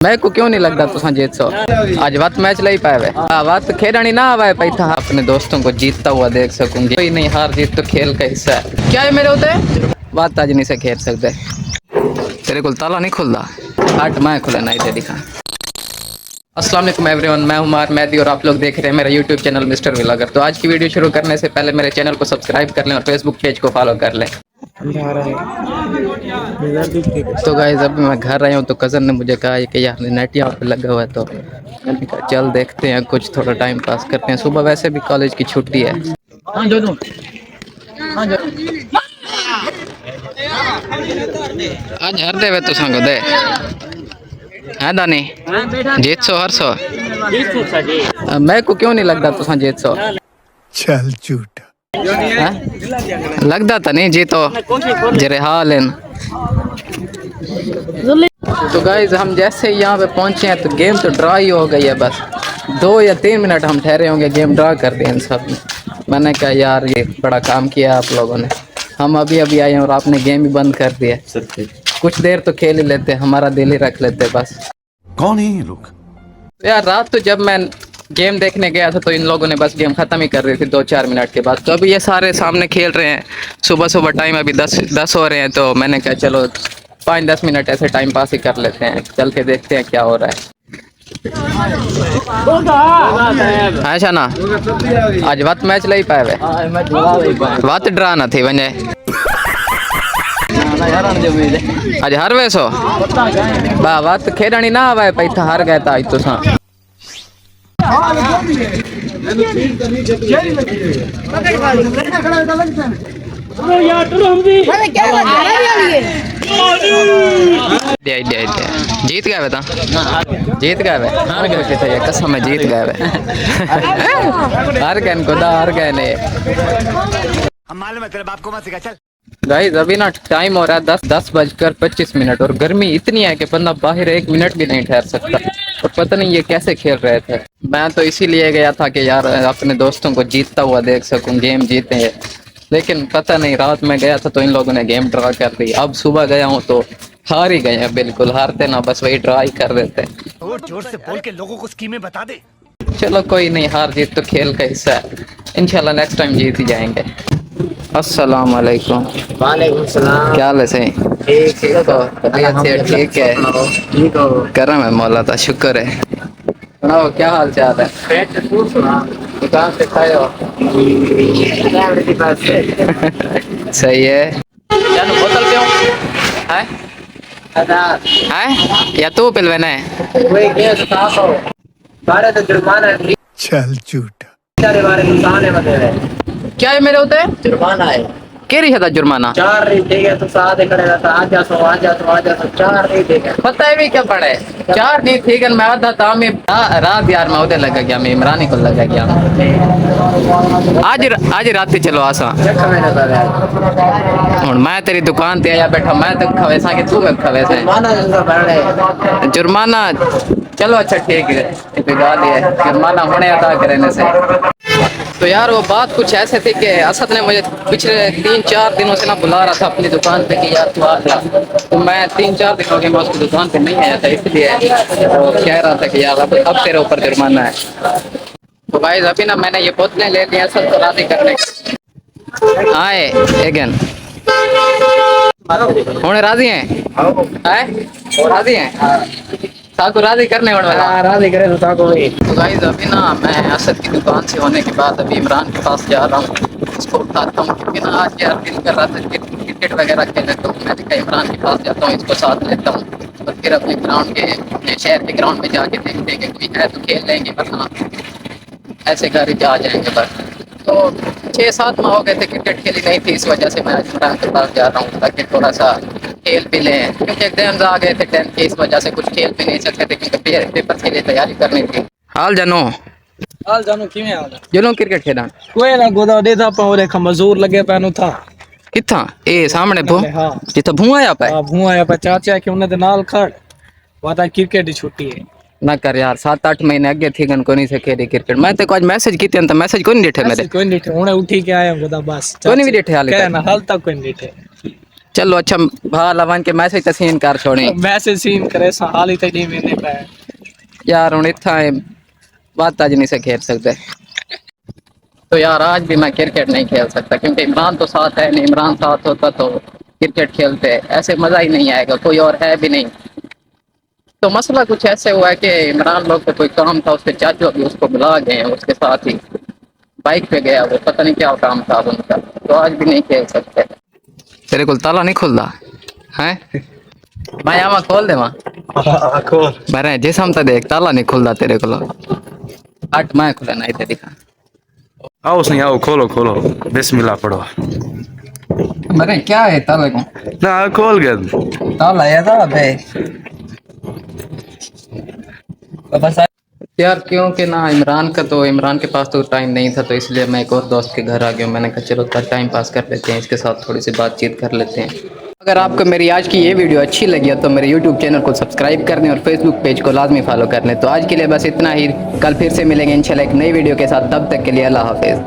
मैं को क्यों नहीं लगता तुसा जीत सो। आज वत मैच लाई पाए वत खेलनी ना आवे पई था अपने दोस्तों को जीतता हुआ देख सकूंगी। कोई नहीं, हार जीत तो खेल का हिस्सा है। क्या है मेरे होते बात आज नहीं से खेल सकते। तेरे को ताला नहीं खुलता, हट मैं खुला नहीं दे दिखा। अस्सलाम वालेकुम एवरीवन, मैं उमर मेहदी और आप लोग देख रहे हैं मेरा यूट्यूब चैनल मिस्टर व्लॉगर। तो आज की वीडियो शुरू करने से पहले मेरे चैनल को सब्सक्राइब कर लें और फेसबुक पेज को फॉलो कर लें। तो गाइस अभी मैं घर आया हूँ तो कज़न ने मुझे कहा कि यार नेट यहाँ पे लगा हुआ है, तो मैंने कहा चल देखते हैं, कुछ थोड़ा टाइम पास करते हैं। सुबह वैसे भी कॉलेज की छुट्टी है। आज हर दे तो संग दे है दानी जीत सो हर सो। मैं को क्यों नहीं लगता तुसा जीत सो। चल झूठ लगता था नहीं जीतो जरे हाल है। तो गाइज हम जैसे यहाँ पे पहुंचे हैं तो गेम तो ड्रा ही हो गई है। बस 2 या 3 मिनट हम ठहरे होंगे, गेम ड्रा कर दिया इन सब ने। मैंने कहा यार ये बड़ा काम किया आप लोगों ने। हम अभी अभी आए हैं और आपने गेम ही बंद कर दिया। कुछ देर तो खेल ही लेते, हमारा दिल ही रख लेते बस। कौन है ये लोग? यार रात तो जब मैं गेम देखने गया था तो इन लोगों ने बस गेम ख़त्म ही कर दी थी 2-4 मिनट के बाद। तो अभी ये सारे सामने खेल रहे हैं। सुबह सुबह टाइम अभी 10 हो रहे हैं, तो मैंने कहा चलो 5-10 मिनट ऐसे टाइम पास ही कर लेते हैं, चल के देखते हैं क्या हो रहा है। अच्छा ना आज वत मैच लाई पाए वत ड्रा ना थी वने आज हर वैसो बा वत खेलनी ना आवे पई था हार गए था आज तो जीत गए था जीत गए कसम में जीत गए हार गए खुदा हार गए ने। मालूम है तेरे बाप को मत सिखा चल। गाइस अभी ना टाइम हो रहा है 10:25 और गर्मी इतनी है कि बंदा बाहर 1 मिनट भी नहीं ठहर सकता। और पता नहीं ये कैसे खेल रहे थे। मैं तो इसीलिए गया था कि यार अपने दोस्तों को जीतता हुआ देख सकूं, गेम जीते हैं। लेकिन पता नहीं रात में गया था तो इन लोगों ने गेम ड्रा कर दी। अब सुबह गया हूँ तो हार ही गए हैं, बिल्कुल हारते ना बस वही ड्रा ही कर देते। जोर से बोल के लोगों को स्कीमें बता दे। चलो कोई नहीं, हार जीत तो खेल का हिस्सा है। इंशाल्लाह नेक्स्ट टाइम जीत ही जाएंगे। अस्सलाम वालेकुम। वालेकुम सलाम। क्या हाल है सही? ठीक तो तबीयत से ठीक है? ठीक हो? करम है मौला का शुक्र है। सुनाओ क्या हाल चाल है? दुकान से खाए हो? सही है। जानो बोतल पियो है है या तू पिलवेना है? वही क्या साफ हो बारे तो जुर्माना चल झूठ तेरे बारे में साने बते क्या है मेरे होते जुर्माना है के रही था जुर्माना 4 नहीं ठीक है तो साथ खड़ेगा तो आ जा सो 4 नहीं ठीक है। पता है भी क्या पड़े 4 नहीं ठीक है। मैं आधा था मैं रात यार मैं उधर लगा गया, मैं इमरानी को लगा गया। आज रात चलो आसा हूँ मैं तेरी दुकान ते आया बैठा, मैं तो खवेसा कि तू जुर्माना। चलो अच्छा ठीक है, जुर्माना होने अदा करने से। तो यार वो बात कुछ ऐसे थी कि असद ने मुझे पिछले 3-4 दिनों से ना बुला रहा था अपनी दुकान पे कि यार तू आ जा। तो मैं 3-4 दिन हो गए मैं उसकी दुकान पे नहीं आया था, इसलिए वो कह रहा था कि यार अब तेरे ऊपर जुर्माना है। तो भाई अभी ना मैंने ये बोतलें ले ली असद को राजी करने आए अगेन होने राजी हैं राजी हैं साको राजी करने वाला राजी करे तो साको वही। तो गाइस अभी ना मैं असद की दुकान से होने के बाद अभी इमरान के पास जा रहा हूँ, उसको उठाता हूँ क्योंकि ना आज यार दिल कर रहा था कि क्रिकेट वगैरह खेले। तो मैंने कहा इमरान के पास जाता हूँ, इसको साथ लेता हूँ और फिर अपने ग्राउंड के अपने शहर के ग्राउंड में जाके देखते हैं कि कोई है तो खेल लेंगे, वरना ऐसे घर ही आ जाएंगे बस। तो 6-7 माह हो गए थे क्रिकेट खेली नहीं थी, इस वजह से मैं इमरान के पास जा रहा हूँ ताकि थोड़ा सा खेल भी लें, क्योंकि एग्जाम्स आ गए थे 10th के, इस वजह से कुछ खेल भी नहीं सकते थे क्योंकि पेपर के लिए तैयारी करनी थी। हाल जानो किवें हाल जनो क्रिकेट खेला कोई ना गोदा देता पाओ रे मजदूर लगे पैनो था किथा ए सामने भू हां जिथे भू आया पे हां भू आया पे चाचा के उन्हें नाल खड़ वाता क्रिकेट की छुट्टी है ना कर यार 7-8 महीने अगे थी गन कोनी से खेली क्रिकेट। मैं तो आज मैसेज कीते त मैसेज कोनी दिठे मेरे कोई नहीं उन्हें उठी के आया गोदा बस कोनी भी दिठे हाल के ना हाल तक कोई नहीं दिठे चलो अच्छा भा लवन के मैसेज तसीन कर छोड़ी वैसे सीन करे हाल ही तक मैंने पाया यार हूँ इतना बात आज नहीं से खेल सकते तो यार आज भी मैं क्रिकेट नहीं खेल सकता क्योंकि इमरान तो साथ है नहीं इमरान साथ होता तो क्रिकेट खेलते ऐसे मज़ा ही नहीं आएगा कोई और है भी नहीं तो मसला कुछ ऐसे हुआ है कि इमरान लोग को कोई काम था उसके चाचू अभी उसको बुला गए हैं उसके साथ ही बाइक पे गया वो पता नहीं क्या काम था उनका तो आज भी नहीं खेल सकते तेरे को ताला नहीं खुलता है मैं यहाँ खोल दे वहाँ बरे जिसम तो देख ताला नहीं खुलता तेरे को हट मैं खुला नहीं ते दिखा आओ सही आओ खोलो खोलो बिस्मिल्लाह पढ़ो बरे क्या है ताला को ना खोल गया ताला है था बे बस यार क्योंकि ना इमरान के पास तो टाइम नहीं था तो इसलिए मैं एक और दोस्त के घर आ गया मैंने कहा चलो टाइम पास कर लेते हैं इसके साथ थोड़ी सी बातचीत कर लेते हैं अगर आपको मेरी आज की ये वीडियो अच्छी लगी है तो मेरे यूट्यूब चैनल को सब्सक्राइब कर लें और फेसबुक पेज को लाजमी फॉलो कर लें तो आज के लिए बस इतना ही कल फिर से मिलेंगे इंशाल्लाह एक नई वीडियो के साथ तब तक के लिए अल्लाह हाफिज़।